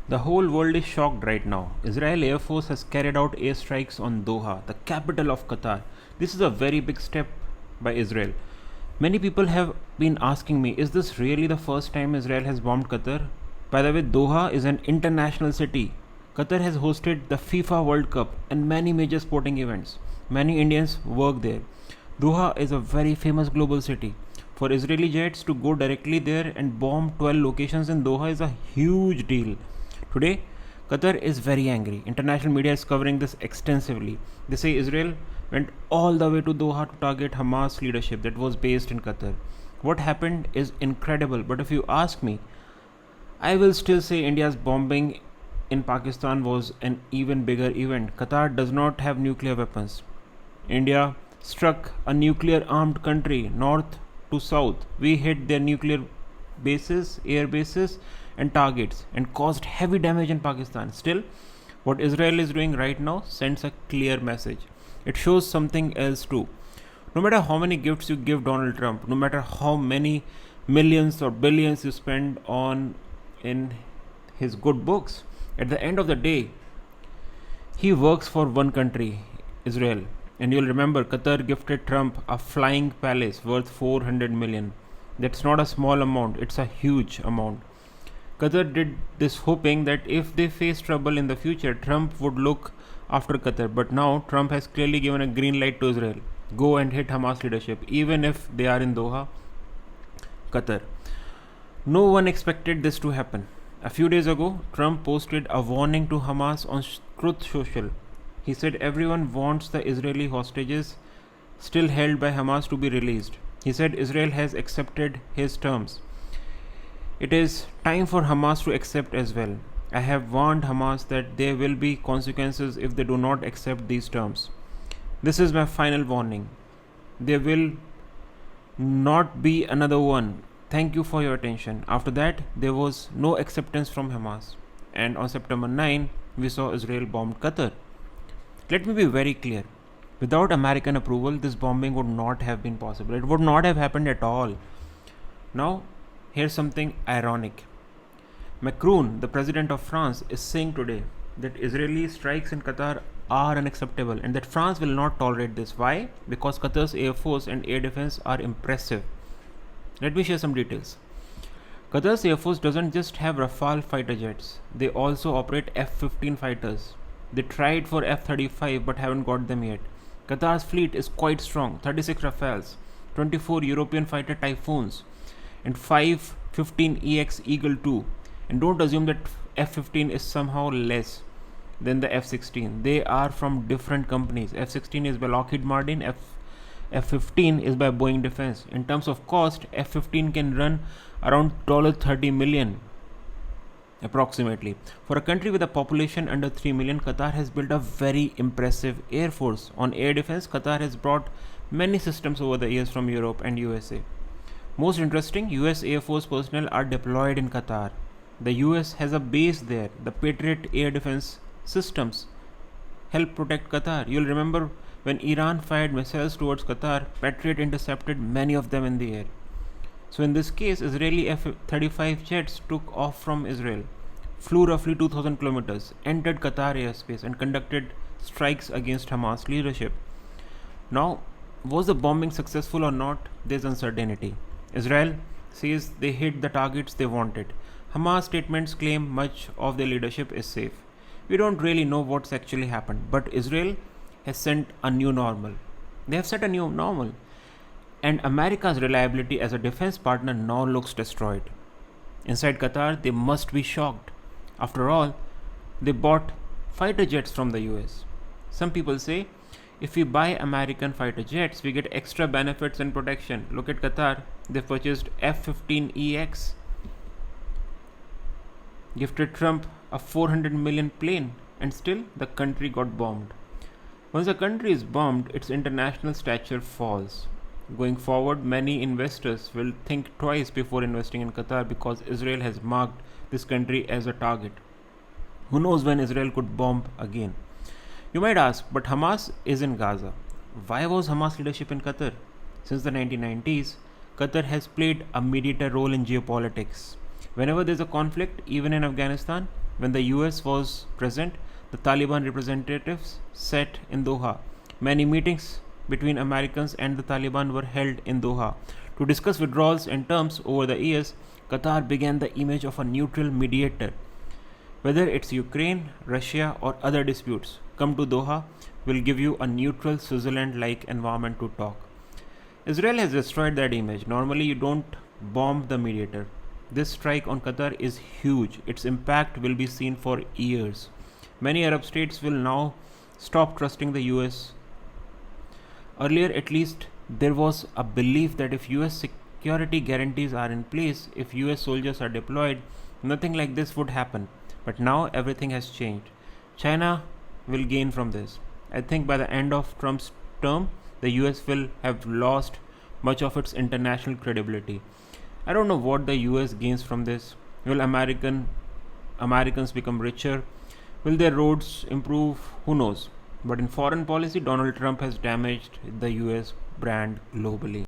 The whole world is shocked right now. Israel Air Force has carried out airstrikes on Doha, the capital of Qatar. This is a very big step by Israel. Many people have been asking me, is this really the first time Israel has bombed Qatar? By the way, Doha is an international city. Qatar has hosted the FIFA World Cup and many major sporting events. Many Indians work there. Doha is a very famous global city. For Israeli jets to go directly there and bomb 12 locations in Doha is a huge deal. Today, Qatar is very angry. International media is covering this extensively. They say Israel went all the way to Doha to target Hamas leadership that was based in Qatar. What happened is incredible, but if you ask me, I will still say India's bombing in Pakistan was an even bigger event. Qatar does not have nuclear weapons. India struck a nuclear armed country north to south. We hit their nuclear bases, air bases, and targets and caused heavy damage in Pakistan. Still, what Israel is doing right now sends a clear message. It shows something else too. No matter how many gifts you give Donald Trump, no matter how many millions or billions you spend on in his good books, at the end of the day, he works for one country, Israel. And you'll remember Qatar gifted Trump a flying palace worth 400 million. That's not a small amount, it's a huge amount. Qatar did this hoping that if they face trouble in the future, Trump would look after Qatar. But now Trump has clearly given a green light to Israel. Go and hit Hamas leadership, even if they are in Doha, Qatar. No one expected this to happen. A few days ago, Trump posted a warning to Hamas on Truth Social. He said everyone wants the Israeli hostages still held by Hamas to be released. He said Israel has accepted his terms. It is time for Hamas to accept as well. I have warned Hamas that there will be consequences if they do not accept these terms. This is my final warning. There will not be another one. Thank you for your attention. After that, there was no acceptance from Hamas. And on September 9, we saw Israel bombed Qatar. Let me be very clear. Without American approval, this bombing would not have been possible. It would not have happened at all. Now, here's something ironic. Macron, the president of France, is saying today that Israeli strikes in Qatar are unacceptable and that France will not tolerate this. Why? Because Qatar's air force and air defense are impressive. Let me share some details. Qatar's air force doesn't just have Rafale fighter jets, they also operate F-15 fighters. They tried for F-35 but haven't got them yet. Qatar's fleet is quite strong, 36 Rafales, 24 European fighter Typhoons, and 5 15EX Eagle II. And don't assume that F-15 is somehow less than the F-16. They are from different companies. F-16 is by Lockheed Martin, F-15 is by Boeing Defense. In terms of cost, F-15 can run around $30 million approximately. For a country with a population under 3 million, Qatar has built a very impressive air force. On air defense, Qatar has brought many systems over the years from Europe and USA. Most interesting, US Air Force personnel are deployed in Qatar. The US has a base there. The Patriot air defense systems help protect Qatar. You'll remember when Iran fired missiles towards Qatar, Patriot intercepted many of them in the air. So in this case, Israeli F-35 jets took off from Israel, flew roughly 2,000 kilometers, entered Qatar airspace and conducted strikes against Hamas leadership. Now, was the bombing successful or not? There's uncertainty. Israel says they hit the targets they wanted. Hamas statements claim much of their leadership is safe. We don't really know what's actually happened, but Israel has sent a new normal. They have set a new normal. And America's reliability as a defense partner now looks destroyed. Inside Qatar, they must be shocked. After all, they bought fighter jets from the US. Some people say, if we buy American fighter jets, we get extra benefits and protection. Look at Qatar, they purchased F-15EX, gifted Trump a 400 million plane, and still the country got bombed. Once a country is bombed, its international stature falls. Going forward, many investors will think twice before investing in Qatar because Israel has marked this country as a target. Who knows when Israel could bomb again? You might ask, but Hamas is in Gaza. Why was Hamas leadership in Qatar? Since the 1990s, Qatar has played a mediator role in geopolitics. Whenever there's a conflict, even in Afghanistan, When the US was present, the Taliban representatives sat in Doha. Many meetings between Americans and the Taliban were held in Doha. To discuss withdrawals and terms over the years, Qatar began the image of a neutral mediator. Whether it's Ukraine, Russia, or other disputes, come to Doha, will give you a neutral Switzerland like environment to talk. Israel has destroyed that image. Normally, you don't bomb the mediator. This strike on Qatar is huge. Its impact will be seen for years. Many Arab states will now stop trusting the US. Earlier, at least, there was a belief that if US security guarantees are in place, if US soldiers are deployed, nothing like this would happen. But now everything has changed. China will gain from this. I think by the end of Trump's term, the US will have lost much of its international credibility. I don't know what the US gains from this. Will Americans become richer? Will their roads improve? Who knows? But in foreign policy, Donald Trump has damaged the US brand globally.